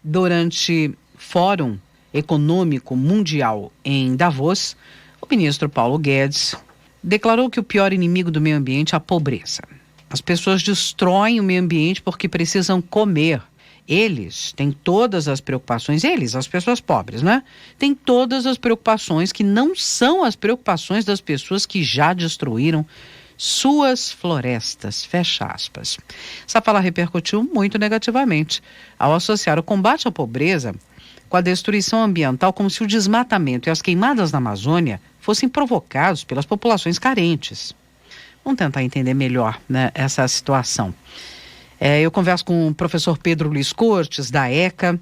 Durante Fórum Econômico Mundial em Davos, o ministro Paulo Guedes declarou que o pior inimigo do meio ambiente é a pobreza. As pessoas destroem o meio ambiente porque precisam comer. Eles têm todas as preocupações, as pessoas pobres, né? Têm todas as preocupações que não são as preocupações das pessoas que já destruíram suas florestas, fecha aspas. Essa fala repercutiu muito negativamente ao associar o combate à pobreza com a destruição ambiental, como se o desmatamento e as queimadas na Amazônia fossem provocados pelas populações carentes. Vamos tentar entender melhor, né, essa situação. Eu converso com o professor Pedro Luiz Cortes, da ECA,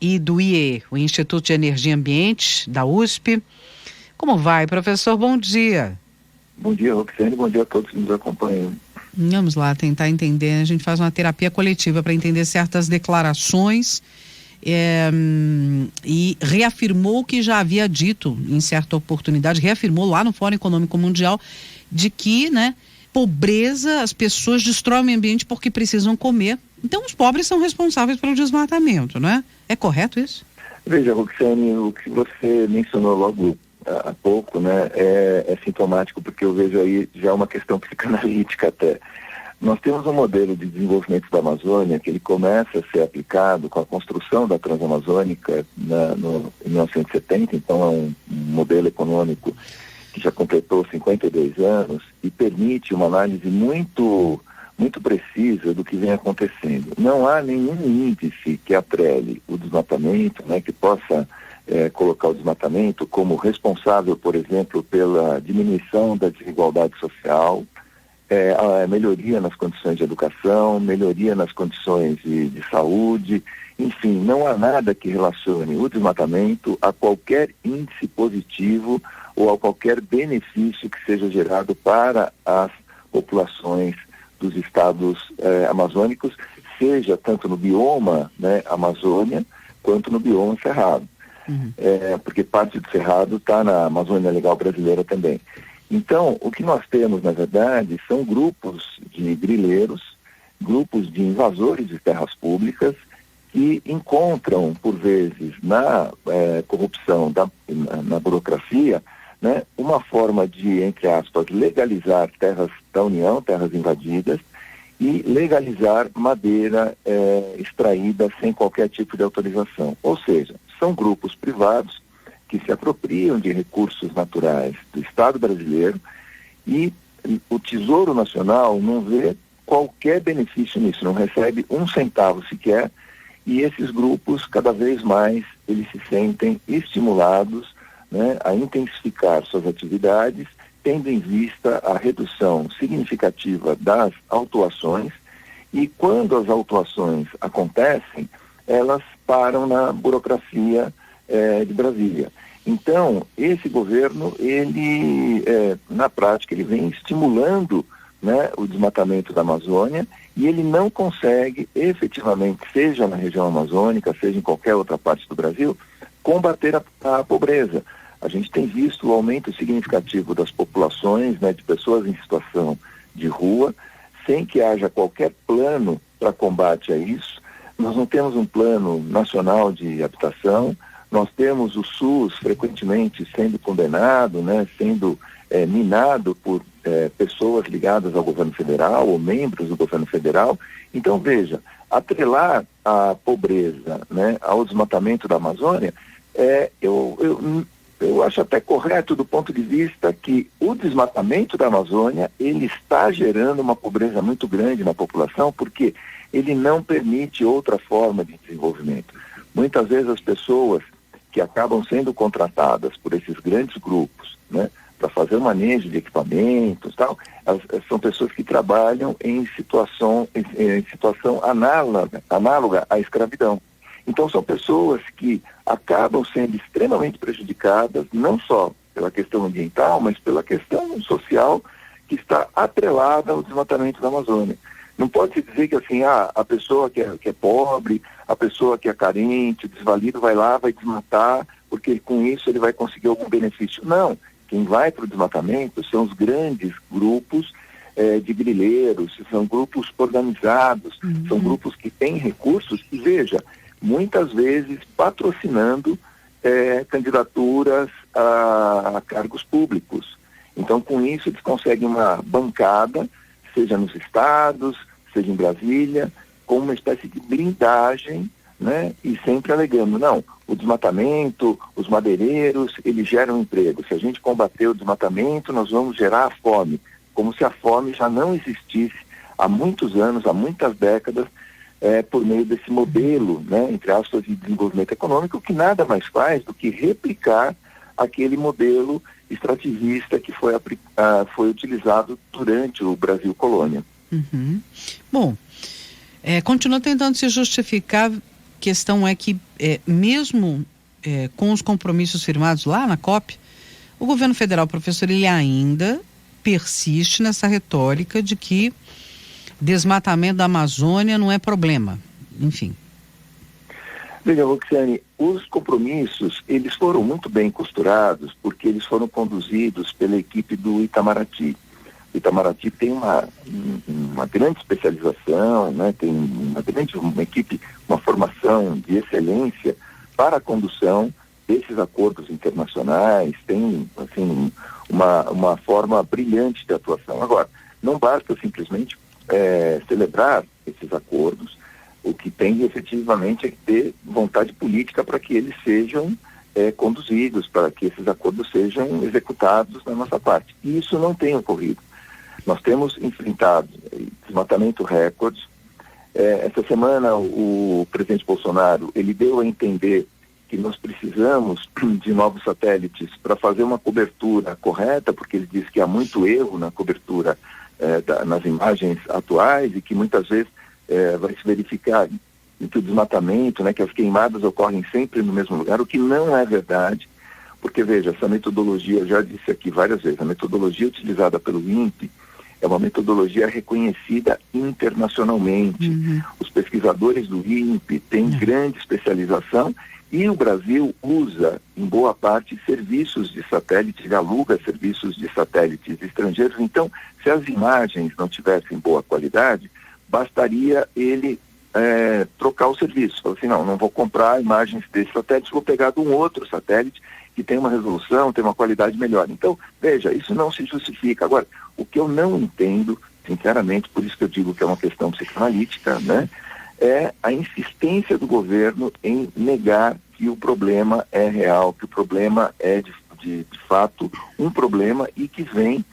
e do IE, o Instituto de Energia e Ambiente, da USP. Como vai, professor? Bom dia. Bom dia, Roxane. Bom dia a todos que nos acompanham. Vamos lá tentar entender. A gente faz uma terapia coletiva para entender certas declarações e reafirmou o que já havia dito em certa oportunidade, reafirmou lá no Fórum Econômico Mundial de que, né, pobreza, as pessoas destroem o meio ambiente porque precisam comer. Então os pobres são responsáveis pelo desmatamento, não é? É correto isso? Veja, Roxane, o que você mencionou logo há pouco, né, é sintomático, porque eu vejo aí já uma questão psicanalítica até. Nós temos um modelo de desenvolvimento da Amazônia que ele começa a ser aplicado com a construção da Transamazônica em 1970, então é um modelo econômico que já completou 52 anos e permite uma análise muito precisa do que vem acontecendo. Não há nenhum índice que atrele o desmatamento, né, que possa colocar o desmatamento como responsável, por exemplo, pela diminuição da desigualdade social, a melhoria nas condições de educação, melhoria nas condições de saúde, enfim, não há nada que relacione o desmatamento a qualquer índice positivo ou a qualquer benefício que seja gerado para as populações dos estados amazônicos, seja tanto no bioma, né, Amazônia, quanto no bioma Cerrado. Uhum. Porque parte do Cerrado está na Amazônia Legal Brasileira também. Então, o que nós temos, na verdade, são grupos de grileiros, grupos de invasores de terras públicas que encontram, por vezes, na corrupção, na burocracia, né, uma forma de, entre aspas, legalizar terras da União, terras invadidas, e legalizar madeira extraída sem qualquer tipo de autorização. Ou seja, são grupos privados que se apropriam de recursos naturais do Estado brasileiro e o Tesouro Nacional não vê qualquer benefício nisso, não recebe um centavo sequer, e esses grupos, cada vez mais, eles se sentem estimulados, né, a intensificar suas atividades, tendo em vista a redução significativa das autuações, e quando as autuações acontecem, elas param na burocracia de Brasília. Então, esse governo, ele, na prática, ele vem estimulando, né, o desmatamento da Amazônia, e ele não consegue efetivamente, seja na região amazônica, seja em qualquer outra parte do Brasil, combater a pobreza. A gente tem visto o aumento significativo das populações, né, de pessoas em situação de rua, sem que haja qualquer plano para combate a isso. Nós não temos um plano nacional de habitação, nós temos o SUS frequentemente sendo condenado, né, sendo minado por pessoas ligadas ao governo federal ou membros do governo federal. Então, veja, atrelar a pobreza, né, ao desmatamento da Amazônia, eu acho até correto do ponto de vista que o desmatamento da Amazônia, ele está gerando uma pobreza muito grande na população, porque ele não permite outra forma de desenvolvimento. Muitas vezes as pessoas que acabam sendo contratadas por esses grandes grupos, né, para fazer o manejo de equipamentos, tal, são pessoas que trabalham em situação análoga à escravidão. Então são pessoas que acabam sendo extremamente prejudicadas, não só pela questão ambiental, mas pela questão social que está atrelada ao desmatamento da Amazônia. Não pode se dizer que assim, a pessoa que é pobre, a pessoa que é carente, desvalido, vai lá, vai desmatar, porque com isso ele vai conseguir algum benefício. Não, quem vai para o desmatamento são os grandes grupos de grileiros, são grupos organizados, são grupos que têm recursos. E veja, muitas vezes patrocinando candidaturas a cargos públicos. Então, com isso, eles conseguem uma bancada, seja nos estados, seja em Brasília, com uma espécie de blindagem, né? E sempre alegando, não, o desmatamento, os madeireiros, eles geram emprego. Se a gente combater o desmatamento, nós vamos gerar a fome. Como se a fome já não existisse há muitos anos, há muitas décadas, por meio desse modelo, né, entre aspas, de desenvolvimento econômico, que nada mais faz do que replicar aquele modelo extrativista que foi utilizado durante o Brasil colônia. Uhum. Bom, continua tentando se justificar. Questão é que, mesmo com os compromissos firmados lá na COP, o governo federal, professor, ele ainda persiste nessa retórica de que desmatamento da Amazônia não é problema. Enfim. Veja, Roxane, os compromissos, eles foram muito bem costurados porque eles foram conduzidos pela equipe do Itamaraty. O Itamaraty tem uma grande especialização, né? Tem uma equipe, uma formação de excelência para a condução desses acordos internacionais, tem assim, uma forma brilhante de atuação. Agora, não basta simplesmente celebrar esses acordos, o que tem efetivamente é que ter vontade política para que eles sejam conduzidos, para que esses acordos sejam executados da nossa parte. E isso não tem ocorrido. Nós temos enfrentado desmatamento recordes. Essa semana o presidente Bolsonaro, ele deu a entender que nós precisamos de novos satélites para fazer uma cobertura correta, porque ele diz que há muito erro na cobertura nas imagens atuais e que muitas vezes vai se verificar que o desmatamento, né, que as queimadas ocorrem sempre no mesmo lugar, o que não é verdade, porque veja, essa metodologia, eu já disse aqui várias vezes, a metodologia utilizada pelo INPE é uma metodologia reconhecida internacionalmente. Uhum. Os pesquisadores do INPE têm grande especialização e o Brasil usa, em boa parte, serviços de satélite, ele aluga serviços de satélites estrangeiros. Então, se as imagens não tivessem boa qualidade, bastaria ele trocar o serviço. Falar assim, não vou comprar imagens desse satélite, vou pegar de um outro satélite que tem uma resolução, tem uma qualidade melhor. Então, veja, isso não se justifica. Agora, o que eu não entendo, sinceramente, por isso que eu digo que é uma questão psicanalítica, né, é a insistência do governo em negar que o problema é real, que o problema é de fato um problema e que vem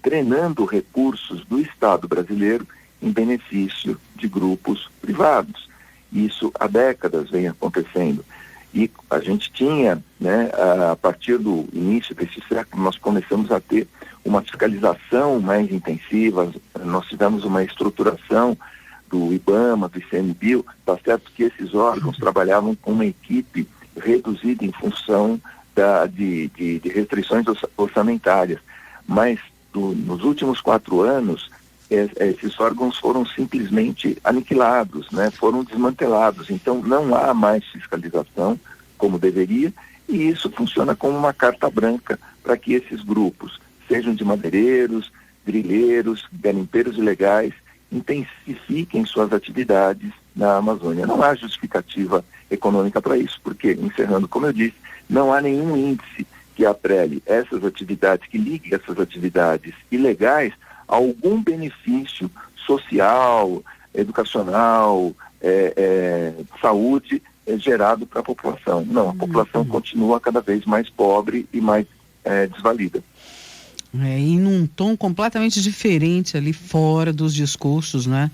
drenando recursos do Estado brasileiro em benefício de grupos privados. Isso há décadas vem acontecendo. E a gente tinha, né, a partir do início desse século, nós começamos a ter uma fiscalização mais intensiva, nós tivemos uma estruturação do IBAMA, do ICMBio, está certo que esses órgãos trabalhavam com uma equipe reduzida em função de restrições orçamentárias, mas nos últimos 4 anos, esses órgãos foram simplesmente aniquilados, né? Foram desmantelados, então não há mais fiscalização como deveria, e isso funciona como uma carta branca para que esses grupos, sejam de madeireiros, grileiros, garimpeiros ilegais, intensifiquem suas atividades na Amazônia. Não há justificativa econômica para isso, porque, encerrando, como eu disse, não há nenhum índice que atrele essas atividades, que ligue essas atividades ilegais a algum benefício social, educacional, saúde gerado para a população. Não, a população continua cada vez mais pobre e mais desvalida. E num tom completamente diferente ali fora dos discursos, né,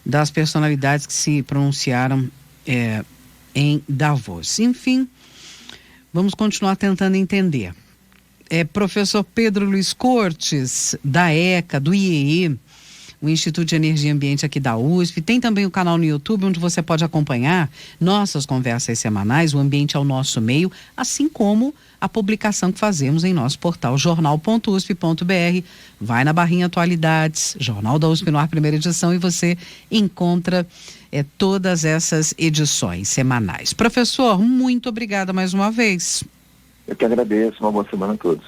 das personalidades que se pronunciaram em Davos. Enfim, vamos continuar tentando entender. Professor Pedro Luiz Cortes, da ECA, do IEE, o Instituto de Energia e Ambiente aqui da USP. Tem também o canal no YouTube, onde você pode acompanhar nossas conversas semanais, o Ambiente ao Nosso Meio, assim como a publicação que fazemos em nosso portal jornal.usp.br. Vai na barrinha Atualidades, Jornal da USP no Ar, primeira edição, e você encontra todas essas edições semanais. Professor, muito obrigada mais uma vez. Eu que agradeço, uma boa semana a todos.